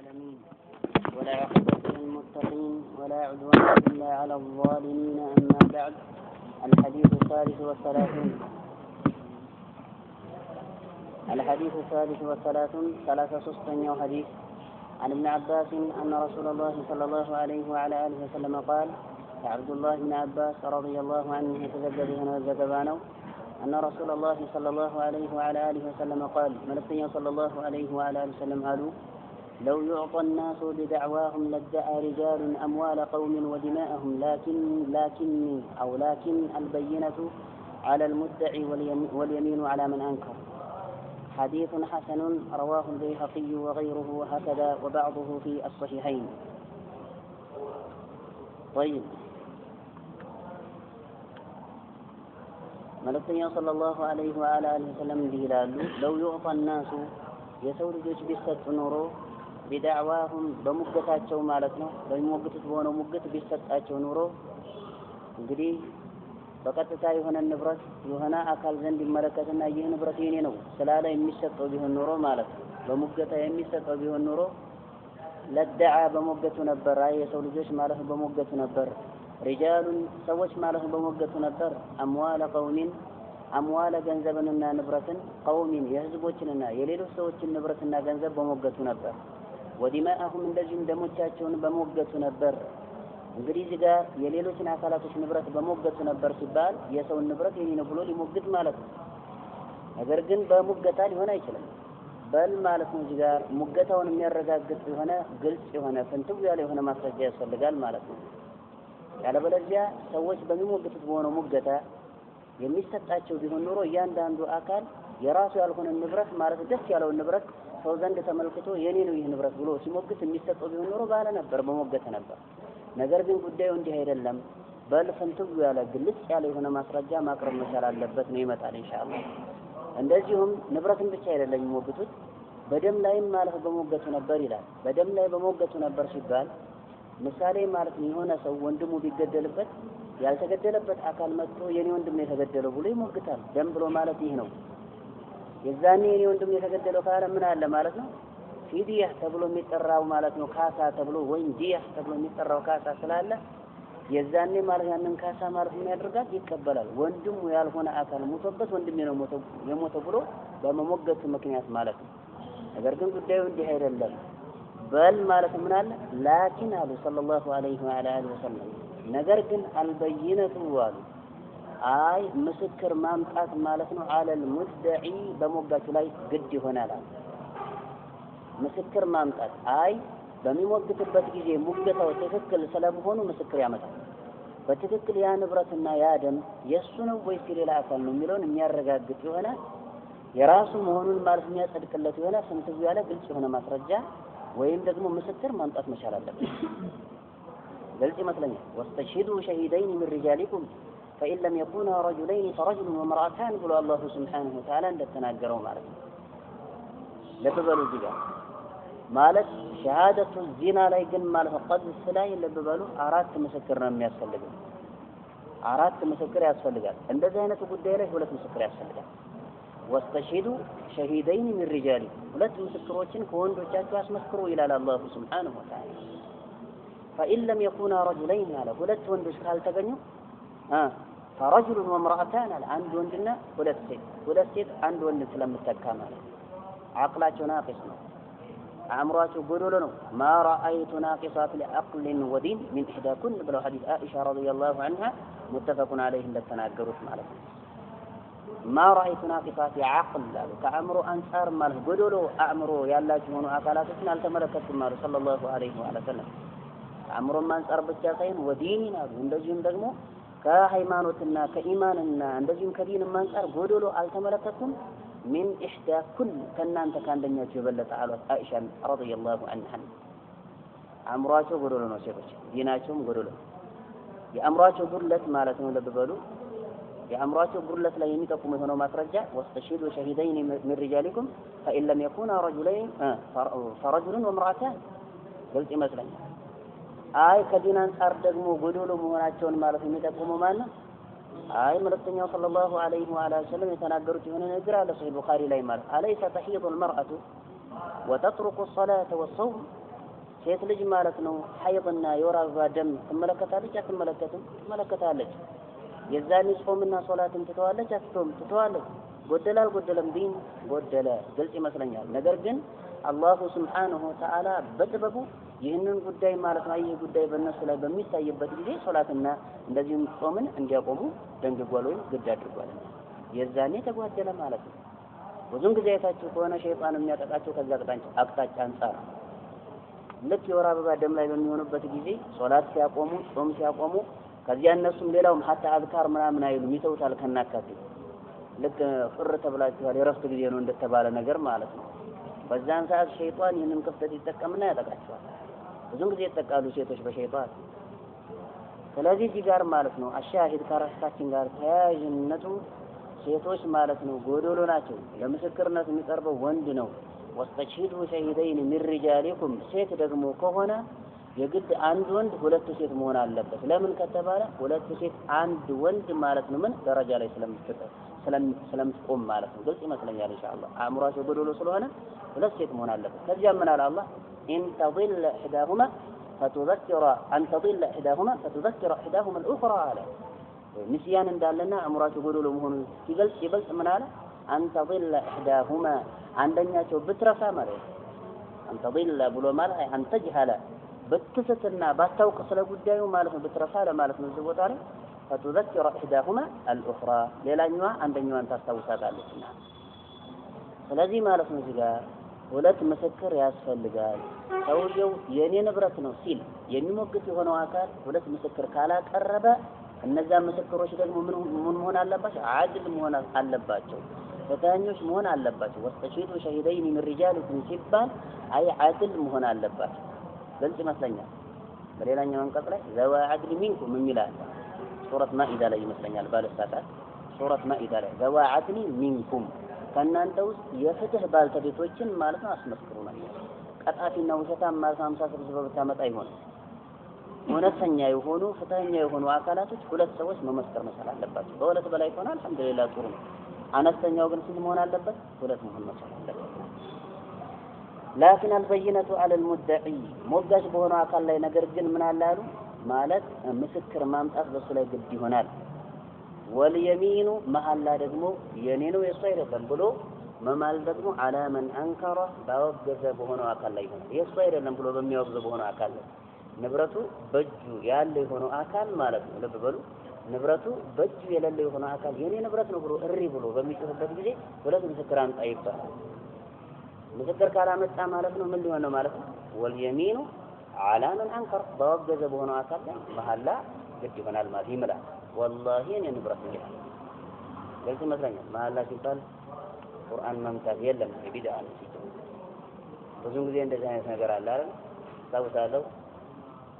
العالمين ولا عقبة للمتقين ولا عدوان إلا على الظالمين. أما بعد، الحديث الثالث والثلاثون 63 حديث عن ابن عباس أن رسول الله صلى الله عليه وعلى آله وسلم قال: عبد الله بن عباس رضي الله عنه يتزبد هنا الزكبانو أن رسول الله صلى الله عليه وعلى آله وسلم قال: ملكي صلى الله عليه وعلى آله وسلم قالوا: لو يعطى الناس بدعواهم لادعى رجال أموال قوم ودماءهم لكن البينة على المدعي واليمين على من أنكر. حديث حسن رواه البيهقي وغيره وهكذا وبعضه في الصحيحين. طيب، ملكي صلى الله عليه وعلى آله وسلم بهلال: لو يعطى الناس يسول جوج بيست نورو بدعواهم بمقتاتቸው ማለት ነው በሚሞግቱት በሆነው ሙግት ቢሰጣቸው ኑሮ እንግዲህ በቀጥታ የሆነ ንብረት የሆነ አካል ዘንድ ይመለከትና ይህ ንብረት የኔ ነው ስላለ የሚሰጠው ቢሆን ኑሮ ማለት ነው በሙገታ የሚሰጠው ቢሆን ኑሮ ለደዓ በሞገቱ ነበር። የሰው ልጆች ማለት በሞገቱ ነበር። ሪጃሉን ሰዎች ማለት በሞገቱ ነበር። አምዋለ ቀውሚን አምዋለ ገንዘብንና ንብረትን ቀውሚን የህዝቦችንና የሌሎች ሰዎችን ንብረትና ገንዘብ በሞገቱ ነበር። ወዲማአሁም እንደዚህም ደሞቻቸውን በሞገቱ ነበር። እንግዲህ እዚህ ጋር የሌሎችን አካላቶች ንብረት በሞገቱ ነበር ሲባል የሰውን ንብረት የኔ ነው ብሎ ሊሞግት ማለት ነው። ነገር ግን በሙገታ ሊሆን አይችልም። በል ማለት ነው እዚህ ጋር ሙገታውን የሚያረጋግጥ የሆነ ግልጽ የሆነ ፍንትው ያለ የሆነ ማስረጃ ያስፈልጋል ማለት ነው። ያለበለዚያ ሰዎች በሚሞግቱት በሆነው ሙገታ የሚሰጣቸው ቢሆን ኑሮ እያንዳንዱ አካል የራሱ ያልሆነ ንብረት ማለት ደስ ያለውን ንብረት ሰው ዘንድ ተመልክቶ የኔ ነው ይህ ንብረት ብሎ ሲሞግት የሚሰጠው ቢሆን ኑሮ ባለ ነበር በሞገተ ነበር። ነገር ግን ጉዳዩ እንዲህ አይደለም። በል ፍንትው ያለ ግልጽ ያለ የሆነ ማስረጃ ማቅረብ መቻል አለበት ነው ይመጣል ኢንሻአላህ። እንደዚሁም ንብረትን ብቻ አይደለም የሚሞግቱት በደም ላይም ማለት በሞገቱ ነበር ይላል። በደም ላይ በሞገቱ ነበር ሲባል ምሳሌ ማለት ነው የሆነ ሰው ወንድሙ ቢገደልበት ያልተገደለበት አካል መጥቶ የኔ ወንድም ነው የተገደለው ብሎ ይሞግታል። ደም ብሎ ማለት ይህ ነው። የዛኔ የኔ ወንድም የተገደለው ካለ ምን አለ ማለት ነው ፊዲያ ተብሎ የሚጠራው ማለት ነው ካሳ ተብሎ ወይም ዲያ ተብሎ የሚጠራው ካሳ ስላለ የዛኔ ማለት ያንን ካሳ ማለት ምን ያደርጋል ይቀበላል። ወንድሙ ያልሆነ አካል ሞቶበት ወንድሜ ነው የሞተው ብሎ በመሞገቱ ምክንያት ማለት ነው። ነገር ግን ጉዳዩ እንዲህ አይደለም። በል ማለት ምን አለ ላኪን አሉ ሰለላሁ ዐለይሂ ወአሊሂ ወሰለም ነገር ግን አልበይነቱ አሉ አይ ምስክር ማምጣት ማለት ነው አለል ሙድዒ በሞጋቹ ላይ ግድ ይሆናል። ምስክር ማምጣት አይ በሚሞግትበት ጊዜ ሙግታው ትክክል ስለመሆኑ ምስክር ያመጣል። በትክክል ያ ንብረትና ያ ደም የሱ ነው ወይስ ሌላ አካል ነው የሚለውን የሚያረጋግጥ የሆነ የራሱ መሆኑን ማለት የሚያጸድቅለት የሆነ ፍንትው ያለ ግልጽ የሆነ ማስረጃ ወይም ደግሞ ምስክር ማምጣት መቻል አለበት። ግልጽ ይመስለኛል። ወስተሽሂዱ ሸሂደይን ሚን ሪጃሊኩም فإن لم يكونا رجلين فرجل وامرأتان ብሎ አላሁ ሱብሓነሁ ወተዓላ እንደተናገረው ማለት ነው። ለበበሉ ዲጋ ማለት ሸሃደቱ ዚና ላይ ግን ማለት ቀድስ ላይ ለበበሉ አራት ምስክር ነው የሚያስፈልገው። አራት ምስክር ያስፈልጋል። እንደዚህ አይነቱ ጉዳይ ላይ ሁለት ምስክር ያስፈልጋል። ወስተሽሂዱ ሸሂደይን ሚን ሪጃሊኩም ሁለት ምስክሮችን ከወንዶቻችሁ አስመስክሩ ይላል አላሁ ሱብሓነሁ ወተዓላ። فإن لم يكونا رجلين على ሁለት ወንዶች ካልተገኙ فرجل وامرأتان አንድ ወንድና ሁለት ሴት አንድ ወንድ ስለምትተካ ማለት አቅላቸው ናቂስ ነው አእምሯቸው ጎዶሎ ነው። ما رأيت ناقصات لعقل ودين من إحداكن ብለው ሐዲስ አኢሻ ረዲየላሁ ዐንሃ متفق عليه እንደተናገሩት ማለት ነው። ما رأيت ناقصات عقل ከአእምሮ አንፃር ማለት ጎዶሎ አእምሮ ያላቸው ሆኖ አካላቶችን አልተመለከቱም ማለት ሰለላሁ ዐለይሂ ወሰለም። አእምሮ አንፃር ብቻ ሳይሆን ወዲኒን አሉ እንደዚሁም ደግሞ ከሃይማኖትና ከኢማንና እንደዚሁም ከዲን አንፃር ጎዶሎ አልተመለከቱም። من إحداكن ከናንተ ካንደኛቸው የበለጠ አሏት አኢሻ ረዲየላሁ ዐንሃ። አእምሯቸው ጎዶሎ ነው ሴቶች ዲናቸውም ጎዶሎ ነው። የአእምሯቸው ጉድለት ማለት ነው ለበበሉ የአእምሯቸው ጉድለት ላይ የሚጠቁም የሆነው ማስረጃ ወስተሽሂዱ ሸሂደይን ሚን ሪጃሊኩም فإن لم يكونا رجلين فرجل وامرأتان ግልጽ ይመስለኛል። አይ ከዲን አንፃር ደግሞ ጎዶሎ መሆናቸውን ማለት የሚጠቁመው ማን ነው? አይ መልእክተኛው ሰለላሁ ዐለይሂ ወሰለም የተናገሩት የሆነ ነገር አለ ሶሒህ ቡኻሪ ላይ ማለት አለይሰ ተሂዱ المرأة وتترك الصلاة والصوم ሴት ልጅ ማለት ነው ሐይድና የወር አበባ ደም ትመለከታለች አትመለከትም? ትመለከታለች። የዛኔ ጾምና ሶላትን ትተዋለች አትተውም? ትተዋለች። ጎደለ አልጎደለም? ዲን ጎደለ፣ ግልጽ ይመስለኛል። ነገር ግን አላሁ ሱብሓነሁ ወተዓላ በጥበቡ ይህንን ጉዳይ ማለት ነው ይህ ጉዳይ በእነሱ ላይ በሚታይበት ጊዜ ሶላትና እንደዚሁም ጾምን እንዲያቆሙ ደንግጓል ወይም ግድ አድርጓል። የዛኔ ተጓደለ ማለት ነው። ብዙም ጊዜ አይታችሁ ከሆነ ሸይጣን የሚያጠቃቸው ከዛ አቅጣጫ አንፃር ልክ የወር አበባ ደም ላይ በሚሆኑበት ጊዜ ሶላት ሲያቆሙ ጾም ሲያቆሙ ከዚያ እነሱም ሌላውም ሐታ አዝካር ምናምን አይሉም ይተውታል ከናካቴው። ልክ ፍር ተብላችኋል የረፍት ጊዜ ነው እንደተባለ ነገር ማለት ነው። በዛን ሰዓት ሸይጣን ይህንን ክፍተት ይጠቀምና ያጠቃቸዋል። ብዙም ጊዜ ይጠቃሉ ሴቶች በሸይጣን። ስለዚህ እዚህ ጋር ማለት ነው አሻሂድ ከራሳችን ጋር ተያያዥነቱ ሴቶች ማለት ነው ጎዶሎ ናቸው። ለምስክርነት የሚቀርበው ወንድ ነው። ወስተሽሂዱ ሸሂደይን ሚን ሪጃሊኩም ሴት ደግሞ ከሆነ የግድ አንድ ወንድ ሁለት ሴት መሆን አለበት። ለምን ከተባለ ሁለት ሴት አንድ ወንድ ማለት ነው ምን ደረጃ ላይ ስለምትቆም ማለት ነው። ግልጽ ይመስለኛል ኢንሻአላህ። አእምሯቸው ጎዶሎ ስለሆነ ሁለት ሴት መሆን አለበት። ከዚያ ምን አለ አላህ ኢን ተضل احداهما فتذكر ان تضل احداهما فتذكر احداهما الاخرى አለ። ንስያን እንዳለና አእምሯቸው ጎዶሎ መሆኑን ሲገልጽ ምን አለ ان تضل احداهما አንደኛቸው ብትረሳ ማለት ان تضل ብሎ ማለት ان تجهل በትሰትና ባታውቅ ስለ ጉዳዩ ማለት ነው ብትረሳ ለማለት ነው እዚህ ቦታ ላይ فتذكر احداهما الاخرى ሌላኛዋ አንደኛዋን ታስታውሳታለችና ስለዚህ ማለት ነው እዚህ ጋር ሁለት ምስክር ያስፈልጋል። ሰውየው የኔ ንብረት ነው ሲል የሚሞግት የሆነው አካል ሁለት ምስክር ካላቀረበ እነዛ ምስክሮች ደግሞ ምን መሆን አለባቸው? አድል መሆን አለባቸው። ፈታኞች መሆን አለባቸው። ወስተሽሂዱ ሸሂደይን ሚን ሪጃሊኩም ሲባል አይ አድል መሆን አለባቸው። ግልጽ ይመስለኛል። በሌላኛው አንቀጽ ላይ ዘዋ አድል ሚንኩም የሚላል ሱረት ማኢዳ ላይ ይመስለኛል ባለሳታት ሱረት ማኢዳ ላይ ዘዋ አድል ሚንኩም ከእናንተ ውስጥ የፍትህ ባልተቤቶችን ማለት ነው አስመስክሩ ነው። ቀጣፊና ውሸታም ማለት 50 ሰው ብታመጣ ይሆናል። እውነተኛ የሆኑ ፍትህኛ የሆኑ አካላቶች ሁለት ሰዎች መመስከር መቻል አለባቸው። በሁለት በላይ ከሆነ አልሐምዱሊላህ ጥሩ ነው። አነስተኛው ግን ስንት መሆን አለበት? ሁለት መሆን መቻል አለበት። ላኪን አልበይነቱ على المدعي ሞጋች በሆነው አካል ላይ ነገር ግን ምን አላሉ ማለት ምስክር ማምጣት በሱ ላይ ግድ ይሆናል። ወልየሚኑ መሐላ ደግሞ የኔ ነው የሱ አይደለም ብሎ መማል ደግሞ على من انكر ባወገዘ በሆነው አካል ላይ ይሆናል። የሱ አይደለም ብሎ በሚያወግዘ በሆነው አካል ላይ ንብረቱ በእጁ ያለ የሆነው አካል ማለት ነው። ልብ በሉ ንብረቱ በእጁ የሌለ የሆነው አካል የኔ ንብረት ነው ብሎ እሪ ብሎ በሚጮህበት ጊዜ ሁለት ምስክር አምጣ ይባላል። ምስክር ካላመጣ ማለት ነው ምን ሊሆን ነው ማለት ነው? ወልየሚኑ على من انكر ባወገዘ በሆነው አካል ላይ መሐላ ግድ ይሆናል ማለት ይምላል። والله የኔ ንብረት ነው ይላል። ለዚህ መስለኛል መሐላ ሲባል ቁርአን መምታት የለም ቢድዓ ነው። ብዙ ጊዜ እንደዚህ አይነት ነገር አለ አይደል? ታውቃለህ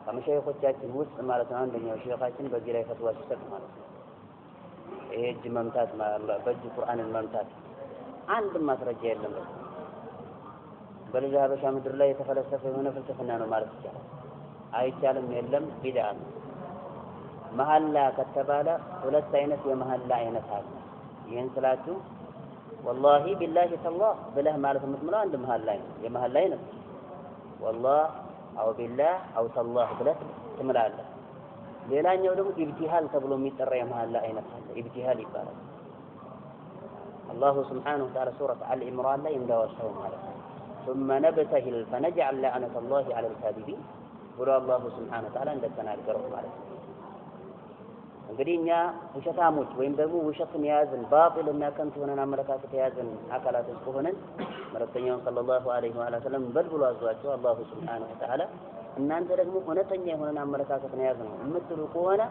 ከመሸይኾቻችን ውስጥ ማለት ነው አንደኛው ሸይኻችን በዚህ ላይ ፈትዋ ሲሰጥ ማለት ነው ይሄ እጅ መምታት በእጅ ቁርአንን መምታት አንድ ማስረጃ የለም። በልጅ ሀበሻ ምድር ላይ የተፈለሰፈ የሆነ ፍልስፍና ነው ማለት ይቻላል። አይቻልም፣ የለም፣ ቢድዓ ነው። መሐላ ከተባለ ሁለት አይነት የመሐላ አይነት አለ። ይህን ስላችሁ ወላሂ ቢላሂ ተላህ ብለህ ማለት የምትምለው አንድ መሐላ ነው የመሐላ አይነት ወላህ አው ቢላህ አው ተላህ ብለህ ትምላለህ። ሌላኛው ደግሞ ኢብቲሃል ተብሎ የሚጠራ የመሐላ አይነት አለ። ኢብቲሃል ይባላል። አላሁ ሱብሓነሁ ወተዓላ ሱረት አል ኢምራን ላይ እንዳወሳው ማለት ነው ثم نبتهل فنجعل لعنة الله على الكاذبين ብሎ አላሁ ሱብሓነሁ ወተዓላ እንደተናገረው ማለት ነው። እንግዲህ እኛ ውሸታሞች ወይም ደግሞ ውሸትን የያዝን ባጢልና ከንቱ የሆነን አመለካከት የያዝን አካላቶች ከሆነን መልእክተኛውን ሰለላሁ ዐለይሂ ወሰለም በልብሎ አዟቸው አላሁ ሱብሓነሁ ወተዓላ እናንተ ደግሞ እውነተኛ የሆነን አመለካከት ነው የያዝነው የምትሉ ከሆነ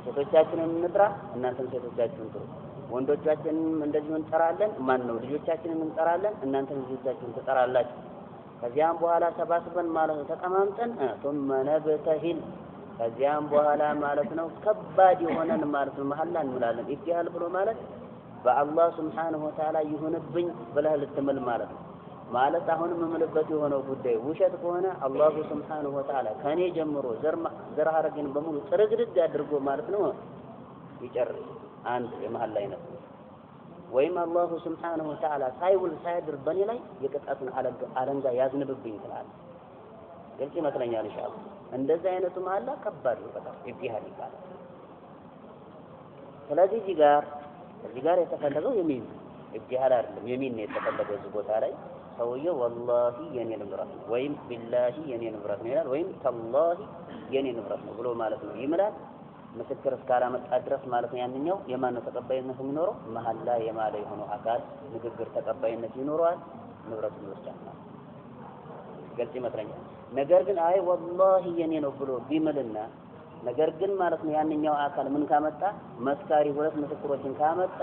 ሴቶቻችንን እንጥራ፣ እናንተም ሴቶቻችሁን ጥሩ፣ ወንዶቻችንን እንደዚሁ እንጠራለን፣ ማን ነው ልጆቻችንን እንጠራለን፣ እናንተም ልጆቻችሁን ትጠራላችሁ። ከዚያም በኋላ ተባስበን ማለት ነው ተቀማምጠን ثم نبتهل ከዚያም በኋላ ማለት ነው ከባድ የሆነን ማለት ነው መሐላ እንምላለን። ኢብቲሃል ብሎ ማለት በአላህ ሱብሓነሁ ወተዓላ ይሁንብኝ ብለህ ልትምል ማለት ነው። ማለት አሁንም የምልበት የሆነው ጉዳይ ውሸት ከሆነ አላሁ ሱብሓነሁ ወተዓላ ከኔ ጀምሮ ዘር ሐረግን በሙሉ ጥርግርግ አድርጎ ማለት ነው ይጨርስ። አንድ የመሐላ አይነት ወይም አላሁ ሱብሓነሁ ወተዓላ ሳይውል ሳያድር በኔ ላይ የቅጣቱን አለንጋ ያዝንብብኝ ትላለህ። ግልጽ ይመስለኛል ኢንሻአላህ። እንደዚህ አይነቱ መሐላ ከባድ ነው በጣም ኢብቲሃል ይባላል። ስለዚህ እዚህ ጋር የተፈለገው የሚን ኢብቲሃል አይደለም፣ የሚን ነው የተፈለገው እዚህ ቦታ ላይ ሰውየው ወላሂ የኔ ንብረት ነው ወይም ቢላሂ የኔ ንብረት ነው ይላል፣ ወይም ተላሂ የኔ ንብረት ነው ብሎ ማለት ነው ይምላል። ምስክር እስካላመጣ ድረስ ማለት ነው ያንኛው የማን ነው ተቀባይነት የሚኖረው? መሐላ የማለ የሆነው አካል ንግግር ተቀባይነት ይኖረዋል፣ ንብረቱን ይወስዳል ማለት ነው። ግልጽ ይመስለኛል። ነገር ግን አይ ወላሂ የኔ ነው ብሎ ቢምልና ነገር ግን ማለት ነው ያንኛው አካል ምን ካመጣ መስካሪ ሁለት ምስክሮችን ካመጣ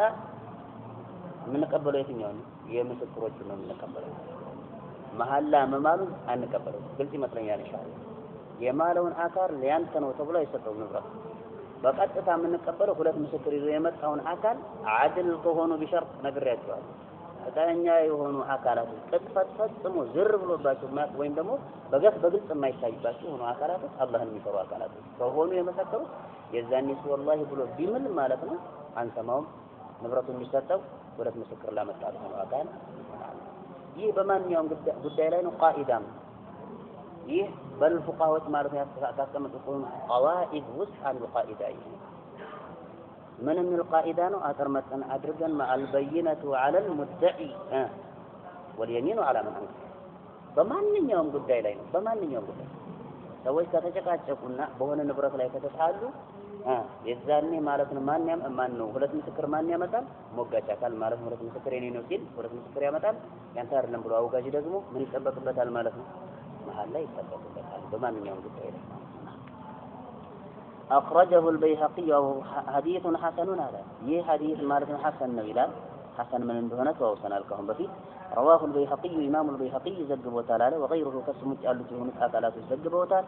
የምንቀበለው የትኛው ነው? የምስክሮቹን ነው የምንቀበለው። መሐላ መማሉን አንቀበለው። ግልጽ ይመስለኛል ኢንሻአላህ። የማለውን አካል ሊያንተ ነው ተብሎ አይሰጠውም ንብረት። በቀጥታ የምንቀበለው ሁለት ምስክር ይዞ የመጣውን አካል አድል ከሆኑ ቢሸርጥ ነግሬያቸዋለሁ። እጣኛ የሆኑ አካላት ቅጥፈት ፈጽሞ ዝር ብሎባቸው ወይም ደግሞ በግልጽ የማይታይባቸው ሆኖ አካላት አላህን የሚፈሩ አካላት ከሆኑ የመሰከሩት የዛኔ ወላሂ ብሎ ቢምል ማለት ነው አንሰማውም። ንብረቱን የሚሰጠው ሁለት ምስክር ላመጣው ሆኖ አካል። ይህ በማንኛውም ጉዳይ ላይ ነው ቃኢዳም። ይህ በልፉቃዎች ማለት ነው ያስቀመጡት ቀዋኢድ ውስጥ አንዱ ቃኢዳ ይሄ من القائدة أثر مثلا أدرجا مع البينة على المدعي واليمين على من أنكر بمن يوم قد دايلين بمن يوم قد سويت كتجكات شكونا بهون نبرة لا يتساعدوا يزاني مالتنا ما نو هلا تمسكر ما نيا مثلا موجا شكل مالت هلا تمسكر يعني نوكيل هلا تمسكر يا مثلا ينتهر لنبرة أو كاجي دزمو من يسبب بثال مالتنا محل لا يسبب بثال بمن يوم قد دايلين. أخرجه البيهقي حديث حسن هذا يه حديث مالك حسن نويلا حسن من اندهنت ووصنا لكم بفي رواه البيهقي إمام البيهقي زجب وتعالى وغيره كسمت ألته نسألات زجب وتعالى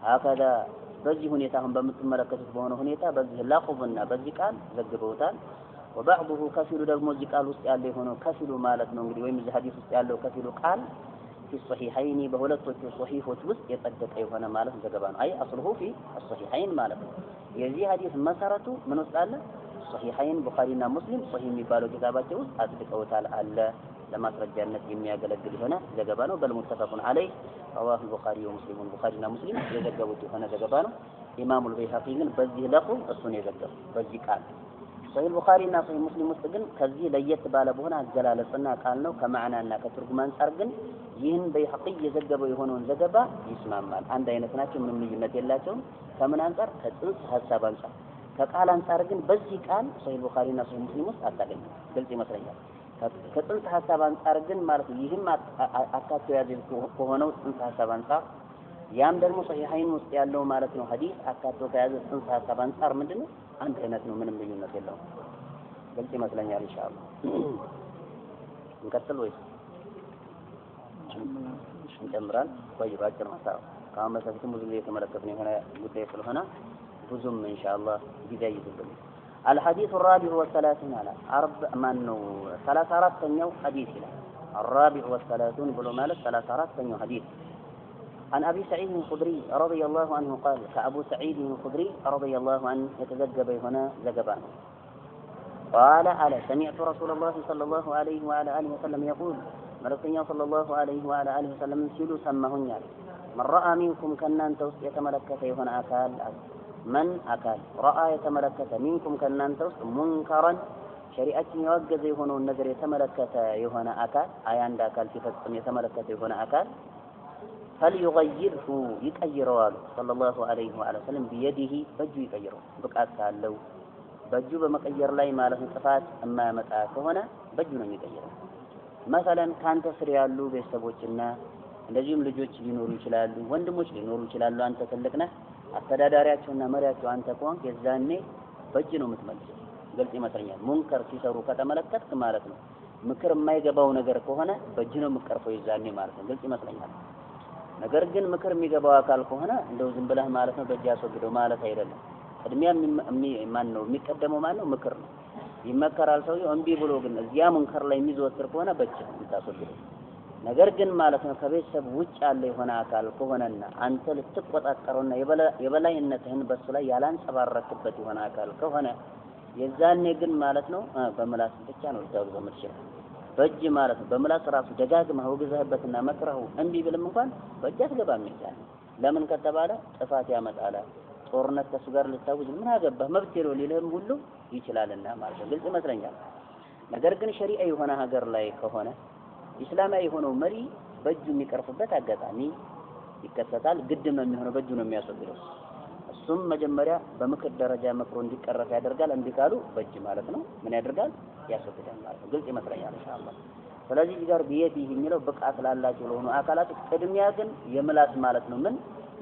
هكذا بزي هنيتهم بمتملكة بونه هنيتا بزي لاقبنا بزي قال زجب وتعالى وبعضه كسر دغمو زي قال ውስጥ ያለ ሆኖ ከፊሉ ማለት ነው እንግዲህ ወይም እዚህ ሐዲስ ውስጥ ያለው ከፊሉ ቃል في الصحيحين بهولتوቹ صحيحዎች ውስጥ የጸደቀ የሆነ ማለት ዘገባ ነው። አይ አስልሁ في الصحيحين ማለት ነው። የዚህ ሐዲስ መሰረቱ ምን ውስጥ አለ? صحيحين ቡኻሪና ሙስሊም صحيح የሚባለው ኪታባቸው ውስጥ አጥብቀውታል አለ ለማስረጃነት የሚያገለግል የሆነ ዘገባ ነው። በልሙተፈቁን አለይ رواه البخاري ومسلم ቡኻሪና ሙስሊም የዘገቡት የሆነ ዘገባ ነው። ኢማሙ አልበይሃቂ ግን በዚህ ለቁም እሱን የዘገበው በዚህ ቃል صحيح البخاري እና صحيح ሙስሊም ውስጥ ግን ከዚህ ለየት ባለ በሆነ አገላለጽና ቃል ነው ከማዕናና ከትርጉም አንፃር ግን ይህን በይሐቂ የዘገበው የሆነውን ዘገባ ይስማማል። አንድ አይነት ናቸው፣ ምንም ልዩነት የላቸውም። ከምን አንፃር? ከጽንሰ ሐሳብ አንፃር። ከቃል አንፃር ግን በዚህ ቃል صحيح البخاري እና صحيح ሙስሊም ውስጥ አታገኙ። ግልጽ ይመስለኛል። ከጽንሰ ሐሳብ አንፃር ግን ማለት ይህም አካቶ ያዘ ከሆነው ጽንሰ ሐሳብ አንፃር ያም ደግሞ صحيحين ውስጥ ያለው ማለት ነው ሐዲስ አካቶ ከያዘ ጽንሰ ሐሳብ አንፃር ምንድነው አንድ አይነት ነው፣ ምንም ልዩነት የለውም። ግልጽ ይመስለኛል ኢንሻአላህ። እንቀጥል ወይስ እንጨምራል? ወይ ባጭር ማሳው ካሁን በሰፊው ብዙ የተመለከትነው የሆነ ጉዳይ ስለሆነ ብዙም ኢንሻአላህ ጊዜ ይይዝልን። الحديث الرابع والثلاثون على منو 34ኛው ሐዲስ ይላል። الرابع والثلاثون ብሎ ማለት 34ኛው ሐዲስ عن أبي سعيد الخدري رضي الله عنه قال كأبو سعيد الخدري رضي الله عنه يتزجب هنا زجبان قال ألا سمعت رسول الله صلى الله عليه وعلى آله وسلم يقول ملكنا صلى الله عليه وعلى آله وسلم سيلو سمهن يعني من رأى منكم كنان توس يتملكت هنا أكال من أكال رأى يتملكت منكم كنان توس منكرا شريعة يوجز هنا النذر يتملكت هنا أكال أيان داكال تفتم يتملكت هنا أكال فليغيره يقيروا صلى الله عليه وعلى وسلم بيده بجو يقيروا بقات ካለው በእጁ በመቀየር ላይ ማለት ጥፋት የማያመጣ ከሆነ በእጁ ነው የሚቀየረው። مثلا ካንተ ስር ያሉ ቤተሰቦችና እንደዚሁም ልጆች ሊኖሩ ይችላሉ፣ ወንድሞች ሊኖሩ ይችላሉ። አንተ ትልቅ ነህ፣ አስተዳዳሪያቸውና መሪያቸው አንተ ከሆንክ የዛኔ በእጅ ነው የምትመልሰው። ግልጽ ይመስለኛል። ሙንከር ሲሰሩ ከተመለከትክ ማለት ነው ምክር የማይገባው ነገር ከሆነ በእጅ ነው የምትቀርፈው የዛኔ ማለት ነው። ግልጽ ይመስለኛል። ነገር ግን ምክር የሚገባው አካል ከሆነ እንደው ዝም ብለህ ማለት ነው በእጅ ያስወግደው ማለት አይደለም። ቅድሚያ ማን ነው የሚቀደመው? ማን ነው? ምክር ነው። ይመከራል ሰውየው እምቢ ብሎ ግን እዚያ ሙንከር ላይ የሚዘወትር ከሆነ በእጅ የምታስወግደው። ነገር ግን ማለት ነው ከቤተሰብ ውጭ ያለ የሆነ አካል ከሆነና አንተ ልትቆጣጠረውና የበላይነትህን በሱ ላይ ያላንጸባረክበት የሆነ አካል ከሆነ የዛኔ ግን ማለት ነው በመላስ ብቻ ነው ልታወግዘው የምትችለው። በእጅ ማለት ነው በምላስ ራሱ ደጋግመህ ወግዘህበትና መክረው እንቢ ብልም እንኳን በእጅ አትገባም ይላል። ለምን ከተባለ ጥፋት ያመጣል። ጦርነት ከሱ ጋር ልታውጅ ምን አገባህ መብት ነው ሊልህም ሁሉ ይችላልና ማለት ነው። ግልጽ ይመስለኛል። ነገር ግን ሸሪዓ የሆነ ሀገር ላይ ከሆነ ኢስላማዊ የሆነው መሪ በእጁ የሚቀርፍበት አጋጣሚ ይከሰታል። ግድም የሚሆነው በእጁ ነው የሚያስወግደው። እሱም መጀመሪያ በምክር ደረጃ መክሮ እንዲቀረፍ ያደርጋል። እንዲህ ካሉ በእጅ ማለት ነው ምን ያደርጋል? ያስወግዳል ማለት ነው። ግልጽ ይመስለኛል ኢንሻአላህ። ስለዚህ እዚህ ጋር ቢየዲህ የሚለው ብቃት ላላቸው ለሆኑ አካላት ቅድሚያ ግን የምላስ ማለት ነው ምን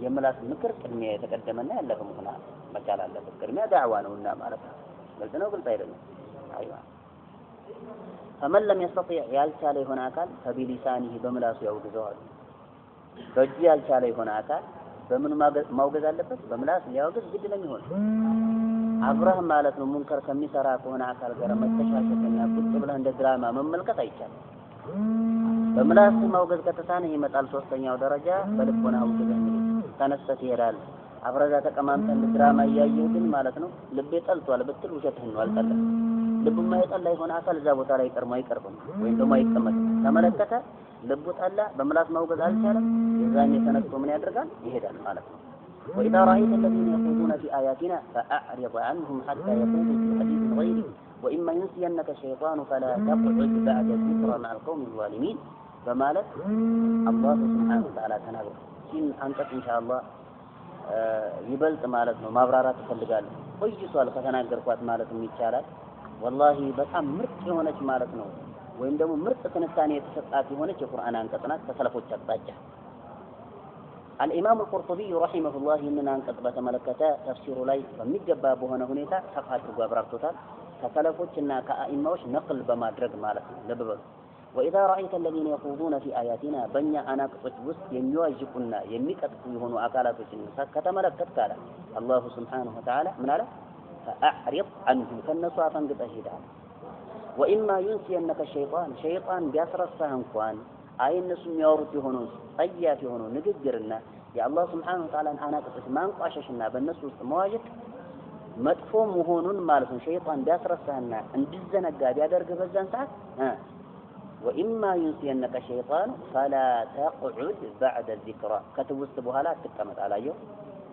የምላስ ምክር ቅድሚያ የተቀደመና ያለፈ መሆን መቻል አለበት። ቅድሚያ ዳዕዋ ነውና ማለት ነው። ግልጽ ነው ግልጽ አይደለም? አይዋ فمن لم يستطيع ያልቻለ የሆነ አካል فبلسانه በምላሱ ያውግዘዋል። በእጁ ያልቻለ የሆነ አካል በምን ማውገዝ አለበት? በምላስ ሊያወግዝ ግድ ነው የሚሆነው። አብረህ ማለት ነው ሙንከር ከሚሰራ ከሆነ አካል ጋር መተሻሸትና ቁጭ ብለህ እንደ ድራማ መመልከት አይቻልም። በምላስ ማውገዝ ከተሳነ ይመጣል ሶስተኛው ደረጃ በልቦና አውግዘህ ተነስተህ ይሄዳል። አብረዛ ተቀማምጠህ እንደ ድራማ እያየህ ግን ማለት ነው ልቤ ጠልቷል ብትል ውሸትህን ነው አልጠላም። ልቡ የማይጠላ የሆነ አካል እዛ ቦታ ላይ ቀርሞ አይቀርብም ወይም ደግሞ አይቀመጥም። ተመለከተ ልቡ ጠላ በምላስ ማውገዝ አልቻለም። የዛኔ ተነስቶ ምን ያደርጋል? ይሄዳል ማለት ነው። وإذا رأيت الذين يخوضون في آياتنا فأعرض عنهم حتى يخوضوا في حديث غيره وإما ينسينك الشيطان فلا تقعد بعد الذكرى مع القوم الظالمين በማለት አላህ ሱብሓነሁ ወተዓላ ተናግሯል። ይህን አንቀጽ ኢንሻአላህ ይበልጥ ማለት ነው ማብራራት እፈልጋለሁ። ቆይቷል ከተናገርኳት ማለትም ይቻላል። ወላሂ በጣም ምርጥ የሆነች ማለት ነው ወይም ደግሞ ምርጥ ትንታኔ የተሰጣት የሆነች የቁርአን አንቀጽ ናት ከሰለፎች አቅጣጫ። الإمام القرطبي رحمه الله إننا አንቀጽ በተመለከተ ተፍሲሩ ላይ በሚገባ በሆነ ሁኔታ ሰፋ አድርጎ አብራርቶታል። ከሰለፎችና ከአኢማዎች ነቅል በማድረግ ማለት ነው። ልብ በሉ وإذا رأيت الذين يخوضون في آياتنا بنيا አናቅጾች ውስጥ የሚዋዥቁና የሚቀጥፉ የሆኑ አካላቶችን ከተመለከት ካለ አላሁ ሱብሓነሁ ወተዓላ ምን አለ? فأعرض عنهم ከነሱ አፈንግጠህ ሂድ። وإما ينسينك الشيطان شيطان ቢያስረሳህ እንኳን አይ እነሱ የሚያወሩት የሆነው ጠያፍ የሆነው ንግግርና የአላህ ሱብሓነሁ ወተዓላን አናቅጾች ማንቋሸሽና በእነሱ ውስጥ መዋዠቅ መጥፎ መሆኑን ማለት ነው ሸይጣን ቢያስረሳህና እንድዘነጋ ቢያደርግ በዛን ሰዓት وإما ينسينك الشيطان فلا تقعد بعد الذكرى كتبت بهلا تقمط عليه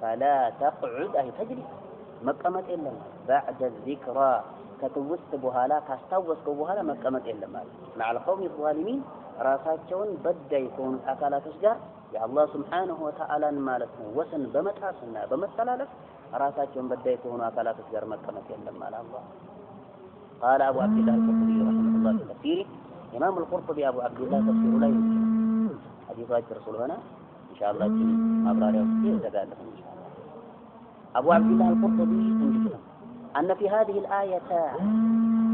فلا تقعد أي تجلس مقمط إلا بعد الذكرى كتبت بهلا كاستوسك بهلا مقمط إلا مع القوم الظالمين ራሳቸውን በዳይ ከሆኑ አካላቶች ጋር የአላህ ሱብሓነሁ ወተዓላ ማለት ነው ወሰን በመጣስና በመተላለፍ ራሳቸውን በዳይ ከሆኑ አካላቶች ጋር መቀመጥ የለም ማለት አላህ قال ابو عبد الله القرطبي رحمه الله في تفسيره امام القرطبي ابو عبد الله تفسير لا حديث الرسول هنا ان شاء الله ማብራሪያው ይዘጋለሁ ان شاء الله ابو عبد الله القرطبي እንዲህ ان في هذه الايه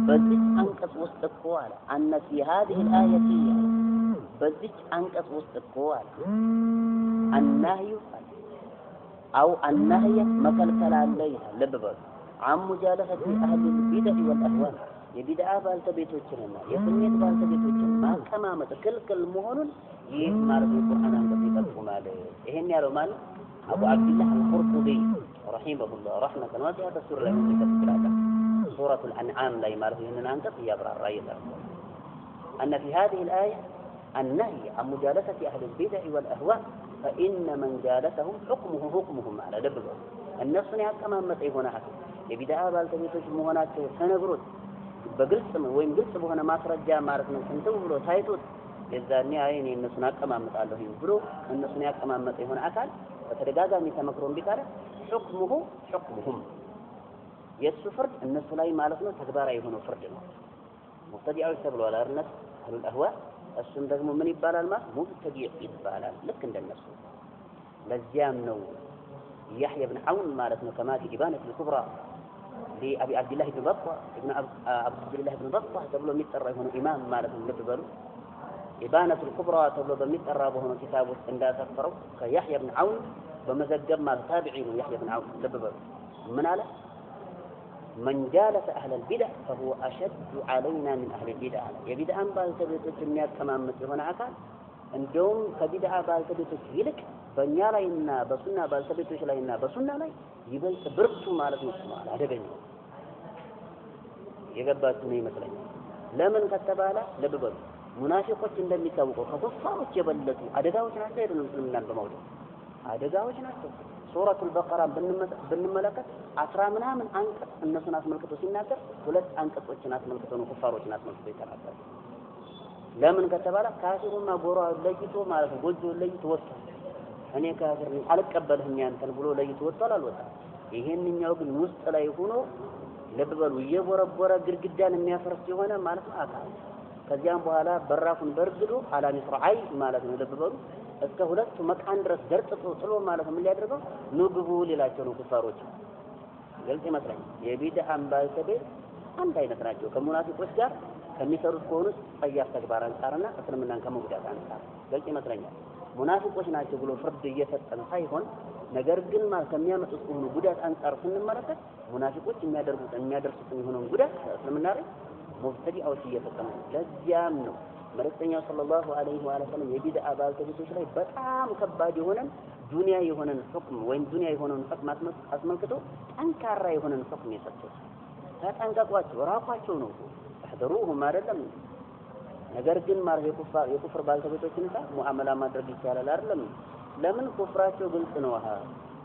በዚች አንቀጽ ውስጥ እኮ አለ ان في هذه الايه በዚች አንቀጽ ውስጥ እኮ አለ النهي او النهي መከልከል አለ ይላል። ልብ በሉ عن مجالسة أهل البدع والأهواء የቢድዓ ባልተቤቶችንና የስሜት ባልተቤቶችን ማቀማመጥ ክልክል መሆኑን ይህ ማለት የቁርአን አንቀጽ ይጠቁማል። ይሄን ያለው ማለት አቡ አብዱላህ አልቁርጡቢ ረሂመሁላህ ረህመተን ወሲዐ ተፍሲር ላይ ተከትላለ ሱረቱ አልአንዓም ላይ ማለት ይሄንን አንቀጽ ያብራራ ይላል أن في هذه الآية النهي عن مجالسة أهل البدع والأهواء فإن من جالسهم حكمهم على دبره النفس ያቀማመጥ የሆነ ሐሰብ የቢድዓ ባልተቤቶች መሆናቸው ተነግሮት በግልጽ ወይም ግልጽ በሆነ ማስረጃ ማለት ነው እንትን ብሎ ታይቶት የዛኔ አይኔ እነሱን አቀማመጣለሁ ብሎ እነሱን ያቀማመጠ የሆነ አካል በተደጋጋሚ ተመክሮ እንዲቀር حكمهم የሱ ፍርድ እነሱ ላይ ማለት ነው ተግባራዊ የሆነ ፍርድ ነው። ሙብተዲዓዎች ተብለዋል አርነት አህሉ الأهواء እሱም ደግሞ ምን ይባላል ማለት ሙብተዲዕ ይባላል ልክ እንደነሱ። ለዚያም ነው يحيى بن عون مالتنا كما في إبانة الكبرى لأبي عبد الله بن بطة ابن عبد الله بن بطة تبلو متر هنا إمام مالتنا لببلو إبانة الكبرى تبلو بمتر هنا كتاب عند تفسروا كيحيى بن عون بمزجب مال تابعين يحيى بن عون لببلو من على من جالس أهل البدع فهو أشد علينا من أهل البدع يبدأ أن بالتبت الجميع كما مثل هنا عكال عندهم كبدع بالتبت يلك በእኛ ላይና በሱና ባልተቤቶች ላይና በሱና ላይ ይበልጥ ብርቱ ማለት ነው ማለት አደገኛ የገባችሁ ነው ይመስለኛል። ለምን ከተባለ ልብ በሉ ሙናፊቆች እንደሚታወቀው ከኩፋሮች የበለጡ አደጋዎች ናቸው አይደሉም? እስልምናን በመውደድ አደጋዎች ናቸው። ሱረቱል በቀራ ብንመለከት 10 ምናምን አንቀጽ እነሱን አስመልክቶ ሲናገር 2 አንቀጾችን አስመልክቶ ነው ኩፋሮችን አስመልክቶ ይተናገራል። ለምን ከተባለ ካፊሩና ጎራ ለይቶ ማለት ነው ጎጆ ለይቶ ወጥቷል። እኔ ካፊር ነኝ አልቀበልህም ያንተን ብሎ ለይቶ ወጥቷል አልወጣም? ይሄንኛው ግን ውስጥ ላይ ሆኖ ልብ በሉ እየቦረቦረ ግድግዳን የሚያፈርስ የሆነ ማለት ነው አካል ከዚያም በኋላ በራፉን በርግዶ አላሚ ፍራይ ማለት ነው። ልብ በሉ እስከ 2 መቃን ድረስ ደርጥጦ ጥሎ ማለት ነው ምን ሊያደርገው ንግቡ ሊላቸው ነው ኩፋሮች። ግልጽ ይመስለኛል። የቢድዓም ባልተቤት አንድ አይነት ናቸው ከሙናፊቆች ጋር ከሚሰሩት ከሆኑት ጸያፍ ተግባር አንፃርና እስልምናን ከመጉዳት አንፃር ግልጽ ይመስለኛል። ሙናፊቆች ናቸው ብሎ ፍርድ እየሰጠን ሳይሆን ነገር ግን ማለት ከሚያመጡት ከሆኑ ጉዳት አንፃር ስንመለከት ሙናፊቆች የሚያደርሱት የሆነውን ጉዳት እስልምና ላይ ሙብተዲዓዎች እየፈጸሙ ለዚያም ነው መልእክተኛው ሰለላሁ ዐለይሂ ወሰለም የቢድዓ ባልተቤቶች ላይ በጣም ከባድ የሆነን ዱንያ የሆነን ሁክም ወይም ዱንያ የሆነን ሁክም አስመልክቶ ጠንካራ የሆነን ሁክም የሰጡት ተጠንቀቋቸው ራቋቸው ነው ተህደሩሁም አይደለም። ነገር ግን ማለት የኩፍር ባልተቤቶችን ሙአመላ ማድረግ ይቻላል አይደለም? ለምን ኩፍራቸው ግልጽ ነው።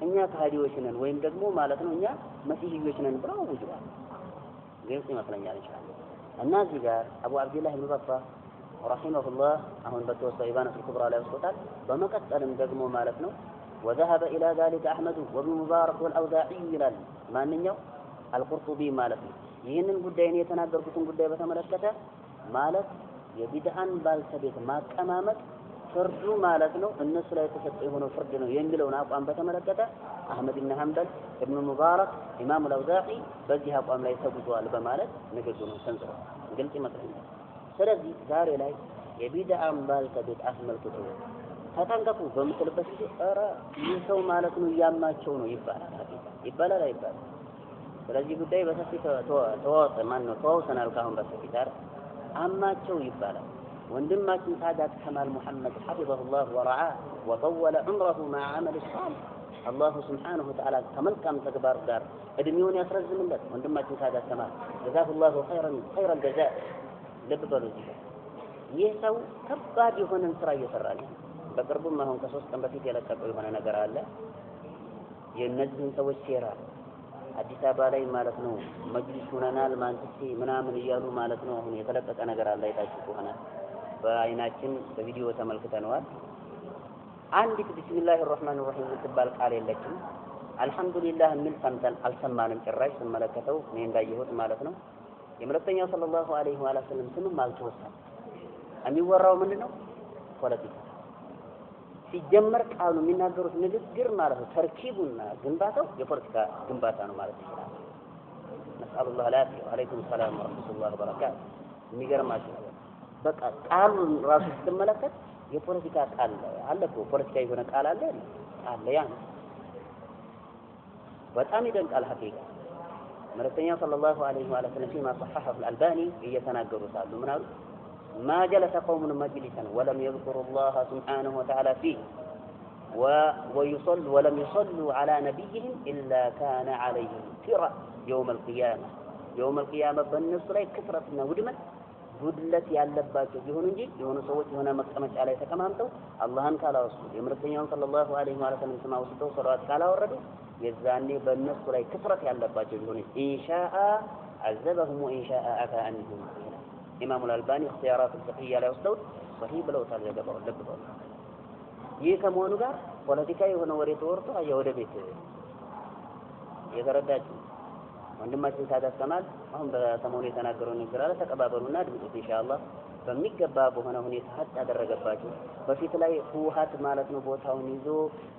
እኛ ከሃዲዎች ነን ወይም ደግሞ ማለት ነው እኛ መሲህዮች ነን ብለው አውጀዋል። ግልጽ ይመስለኛል ኢንሻአላህ። እና እዚህ ጋር አቡ አብዱላህ ኢብኑ በጣ ረሂመሁላህ አሁን በተወሰነ ኢባነቱል ኩብራ ላይ ወስዶታል። በመቀጠልም ደግሞ ማለት ነው وذهب الى ذلك احمد وابن مبارك والاوزاعي ይላል ማንኛው አልቁርጡቢ ማለት ነው። ይህንን ጉዳይ ነው የተናገርኩትን ጉዳይ በተመለከተ ማለት የቢድዓን ባልተቤት ማቀማመጥ ፍርዱ ማለት ነው እነሱ ላይ የተሰጠ የሆነው ፍርድ ነው የሚለውን አቋም በተመለከተ አህመድ ኢብኑ ሐንበል ኢብኑ ሙባረክ ኢማሙ አልአውዛዒ በዚህ አቋም ላይ ተጉዟል በማለት ንግግሩን ሰንዝረዋል። ግልጽ ይመስለኛል። ስለዚህ ዛሬ ላይ የቢድዓን ባልተቤት አስመልክቶ ተጠንቀቁ በምትልበት ጊዜ ኧረ ይህ ሰው ማለት ነው እያማቸው ነው ይባላል አይባልም? ስለዚህ ጉዳይ በሰፊ ተዋውሰናል ካሁን በፊት አማቸው ይባላል። ወንድማችን ሳዳት ከማል ሙሐመድ ሐፊዘሁላህ ወረዓ ወጠወለ ዑምረሁ መዓ ዐመል ሷሊህ አላሁ ሱብሓነሁ ወተዓላ ከመልካም ተግባር ጋር እድሜውን ያስረዝምለት ወንድማችን ሳዳት ከማል ጀዛሁላሁ ኸይረል ጀዛእ። ልብ በሉ ይህ ሰው ከባድ የሆነን ስራ እየሰራ ነው። በቅርቡም አሁን ከ3 ቀን በፊት የለቀቀው የሆነ ነገር አለ። የእነዚህን ሰዎች ሴራ አዲስ አበባ ላይ ማለት ነው መጅሊስ ሆነናል ማንትሲ ምናምን እያሉ ማለት ነው አሁን የተለቀቀ ነገር አለ። አይታችሁ ከሆነ በአይናችን በቪዲዮ ተመልክተነዋል። አንዲት ቢስሚላሂ الرحمن الرحيم የምትባል ቃል የለችም። አልহামዱሊላህ ምን ሰምተን አልሰማንም። ጭራሽ ስመለከተው እኔ እንዳየሁት ማለት ነው የመልእክተኛው ሰለላሁ ዐለይሂ ወሰለም ስምም አልተወሳም። የሚወራው ምንድነው? ፖለቲካ ሲጀመር ቃሉ የሚናገሩት ንግግር ማለት ነው ተርኪቡና ግንባታው የፖለቲካ ግንባታ ነው ማለት ይችላል። ነስአሉላህ አልዓፊያ ወአለይኩም ሰላም ወራህመቱላሂ ወበረካቱ። የሚገርማችሁ በቃ ቃሉን ራሱ ስትመለከት የፖለቲካ ቃል አለ እኮ ፖለቲካ የሆነ ቃል አለ ያን በጣም ይደንቃል። ሐቂቃ መልእክተኛው ሰለላሁ ዐለይሂ ወሰለም ፊማ صححه الألباني እየተናገሩት አሉ ምን አሉ? ما جلس قوم مجلسا ولم يذكروا الله سبحانه وتعالى فيه ولم يصلوا على نبيهم إلا كان عليهم فرع يوم القيامة بالنص ላይ ክፍረትና ውድመት ጉድለት ያለባቸው ቢሆኑ እንጂ የሆኑ ሰዎች የሆነ መቀመጫ ላይ ተቀማምጠው አላህን ካላወሱ የምርተኛውን ሰለላሁ ዐለይሂ ወሰለም ስማ ወስደው ሶላት ካላወረዱ የዛኔ በእነሱ ላይ ክፍረት ያለባቸው ቢሆኑ ኢንሻአ عذبهم وإنشاء عفا عنهم ኢማሙ አልባኒ اختيارات الفقهية ላይ ወስደው صحيح ብለውታል። ዘገባው ለብሰው ይህ ከመሆኑ ጋር ፖለቲካ የሆነ ወሬ ተወርቶ ወደ ቤት የተረዳችሁ ወንድማችን ሳዳት ከማል አሁን በሰሞኑ የተናገረው ነገር አለ። ተቀባበሉና አድምጡት ኢንሻአላህ። በሚገባ በሆነ ሁኔታ ሀጥ ያደረገባችሁ በፊት ላይ ሁሃት ማለት ነው ቦታውን ይዞ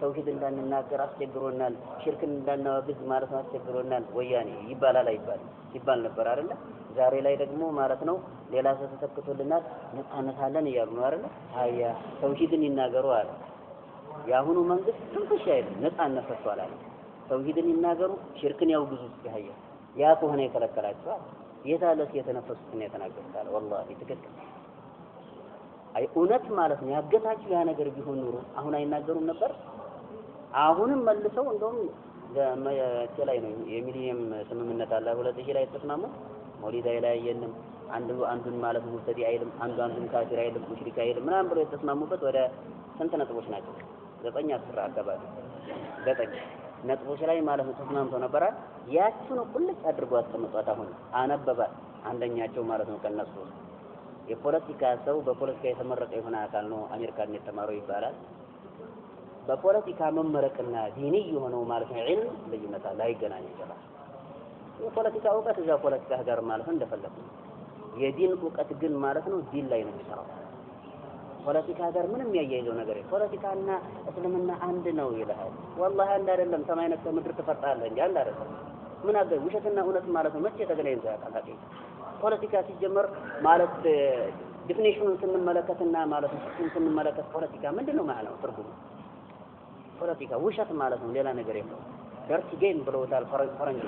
ተውሂድ እንዳንናገር አስቸግሮናል፣ ሽርክን እንዳናወግዝ ማለት ነው አስቸግሮናል። ወያኔ ይባላል አይባል ይባል ነበር አይደለ? ዛሬ ላይ ደግሞ ማለት ነው ሌላ ሰው ተተክቶልናል ነፃነታለን እያሉ ነው አይደለ? አያ ተውሂድን ይናገሩ አለ። የአሁኑ መንግስት ትንሽ አይደል ነፃነት ሰጥቷል አለ። ተውሂድን ይናገሩ ሽርክን ያውግዙ ይያያ ያ ከሆነ ይከለከላቸዋል። የታለስ የተነፈሱት ነው የተናገሩት አለ። ወላሂ ትክክል አይ እውነት ማለት ነው ያገታችሁ ያ ነገር ቢሆን ኑሮ አሁን አይናገሩም ነበር። አሁንም መልሰው እንደውም ላይ ነው የሚሊኒየም ስምምነት አለ 2000 ላይ ተስማሙ። ሞሊዳ ላይ የለም አንዱን ማለት ሙብተዲ አይልም አንዱን ካፊር አይልም ሙሽሪክ አይልም ምናምን ብሎ የተስማሙበት ወደ ስንት ነጥቦች ናቸው 9 10 አካባቢ 9 ነጥቦች ላይ ማለት ነው ተስማምተው ነበር ያቺን ቁልጭ አድርጎ አስቀምጧት አሁን አነበባት አንደኛቸው ማለት ነው ከነሱ የፖለቲካ ሰው በፖለቲካ የተመረቀ የሆነ አካል ነው አሜሪካን የተማረው ይባላል በፖለቲካ መመረቅና ዲኒ የሆነው ማለት ነው ዒልም ልዩነት ላይገናኝ ይችላል የፖለቲካ እውቀት እዛ ፖለቲካ ጋር ማለት እንደፈለኩ የዲን እውቀት ግን ማለት ነው ዲን ላይ ነው የሚሰራው ፖለቲካ ጋር ምንም ያያይዘው ነገር ፖለቲካና እስልምና አንድ ነው ይላል والله አንድ አይደለም ሰማይና ምድር ተፈርጣለ እንጂ አንድ አይደለም ምን አገር ውሸትና እውነት ማለት ነው መቼ ተገናኝተው ያውቃል ፖለቲካ ሲጀመር ማለት ዲፊኒሽኑን ስንመለከትና ማለት ስንመለከት ፖለቲካ ምንድነው ማለት ነው ትርጉሙ ፖለቲካ ውሸት ማለት ነው ሌላ ነገር የለም ደርቲ ጌም ብለውታል ፈረንጅ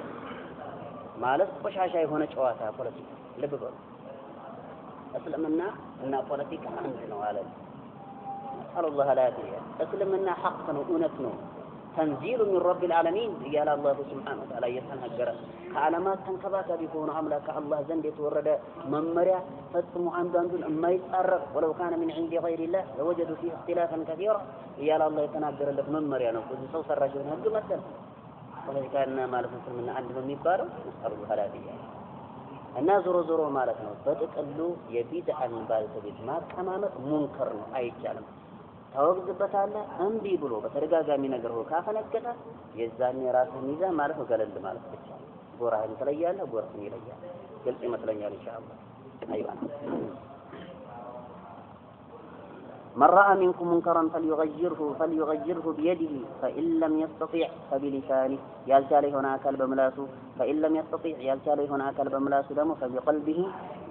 ማለት ቆሻሻ የሆነ ጨዋታ ፖለቲካ ልብ በሉ እስልምና እና ፖለቲካ አንድ ነው አለ الله لا يدري እስልምና ሐቅ ነው እውነት ነው تنزيل من رب العالمين يا الله سبحانه وتعالى يتنهجر كعلامات تنكباكبي ሆኖ አምላክ አላህ ዘንድ የተወረደ መመሪያ ፈጽሞ አንዱን የማይጻረር ولو كان من عند غير الله لوجدوا فيه اختلافا كثيرا يا الله የተናገረለት መመሪያ ነው ብዙ ሰው ሰራሽ የሆነ ህግ መሰል ፖለቲካና ማለት እስልምና አንድ ነው የሚባለው الله لا يدري እና ዞሮ ማለት ነው በጥቅሉ የቢድዓን ባልተቤት ማቀማመጥ ሙንከር ነው አይቻልም ታወግዝበታለህ እንቢ ብሎ በተደጋጋሚ ነገር ሆ ካፈነገጠ የዛኔ ራስህን ይዘህ ማለት ነው ገለል ማለት ብቻ ጎራህን ተለያለህ ጎርህን ይለያል ግልጽ ይመስለኛል ኢንሻአላህ አይባ من رأى منكم منكرا فليغيره بيده فإن لم يستطيع فبلسانه يالتالي هنا أكل بملاسه فإن لم يستطيع يالتالي هنا أكل بملاسه دمه فبقلبه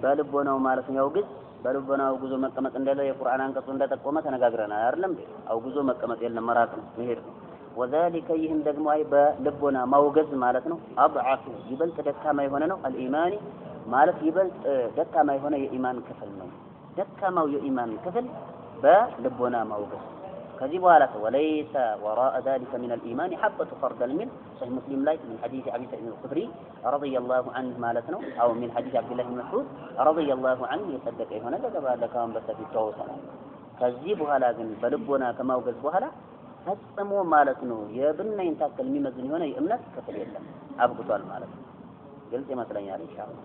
بلبنا ومالس يوجد بلبنا وجزء مكمة عند الله القرآن أنك صندة تقومة نجاجرنا أرلم به أو جزء مكمة إلا مراكم مهر وذلك يهم دجمعي بلبنا موجز مالتنا أضعف يبلت دكا ما يهونه الإيمان مالت يبلت دكا ما يهونه إيمان كفلنا دكا ما إيمان كفل بلبنا موجز كذب على وليس وراء ذلك من الإيمان حبة خردل من صحيح مسلم لا من حديث أبي سعيد الخدري رضي الله عنه مالتنا أو من حديث عبد الله بن مسعود رضي الله عنه يصدق هنا ده كان بس في التوسط كذبها لكن بلبنا كما وجزبها لا فسمو مالتنا يبنى ينتقل ميمزن هنا يأمنك كفل يلا أبقى مالت قلت مثلا يعني إن شاء الله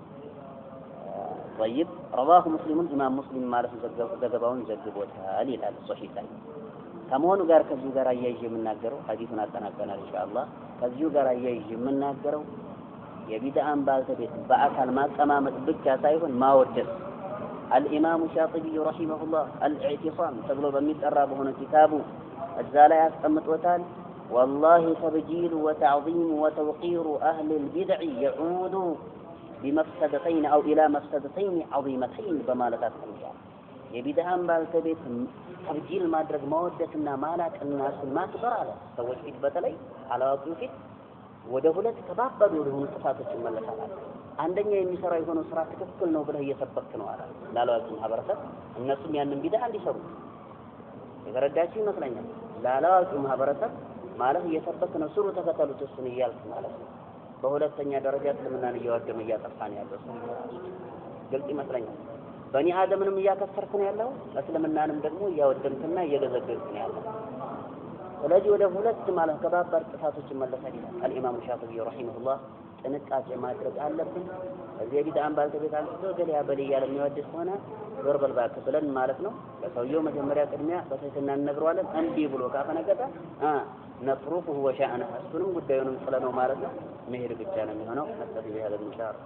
طيب رواه مسلم إمام مسلم مالت زجبون زجبوتها لي الصحيح ከመሆኑ ጋር ከዚሁ ጋር አያይዤ የምናገረው ሐዲሱን አጠናቀናል ኢንሻአላህ ከዚሁ ጋር አያይዤ የምናገረው የቢድዓን ባልተቤት በአካል ማቀማመጥ ብቻ ሳይሆን ማወደስ الإمام الشاطبي رحمه الله الاعتصام ተብሎ በሚጠራ በሆነ ኪታቡ እዛ ላይ አስቀምጦታል والله تبجيل وتعظيم وتوقير أهل البدع يعود بمفسدتين أو إلى مفسدتين عظيمتين بمالتات الإنسان የቢድዓን ባልተቤት ተብጂል ማድረግ ማወደስና ማላቅ እናስ ማክበር አለ ሰዎች ፊት በተለይ አላዋቂው ፊት ወደ ሁለት ከባባዱ የሆኑ ጥፋቶች ይመለሳል አንደኛ የሚሰራው የሆነ ስራ ትክክል ነው ብለህ እየሰበክ ነው አለ ላላዋቂው ማህበረሰብ እነሱም ያንን ቢድዓ እንዲሰሩ የገረዳችሁ ይመስለኛል ላላዋቂው ማህበረሰብ ማለት እየሰበክ ነው ስሩ ተከተሉት እሱን እያልክ ማለት ነው በሁለተኛ ደረጃ እስልምናን እያወደመ እያጠፋን ያለው ግልጽ ይመስለኛል በኒ አደምንም እያከሰርክ ነው ያለው እስልምናንም ደግሞ እያወደምክና እየገዘገዝክ ነው ያለው ስለዚህ ወደ ሁለት ማለት ከባባር ጥፋቶች መለሳል አልኢማሙ ሻፊዒ ረሂመሁላህ ጥንቃቄ ማድረግ አለብን እዚህ ቢድዓን ባልተቤት አንስቶ ገሊያ በልያ ለሚወድስ ሆነ ዞርበል ባክ ብለን ማለት ነው ለሰውየው መጀመሪያ ቅድሚያ በትህትና እንነግረዋለን እንዲ ብሎ ካፈነገጠ ነጥሩፉ ወሻአና እሱንም ጉዳዩንም ጥለነው ማለት ነው መሄድ ብቻ ነው የሚሆነው አስተዚህ ያለ ኢንሻአላህ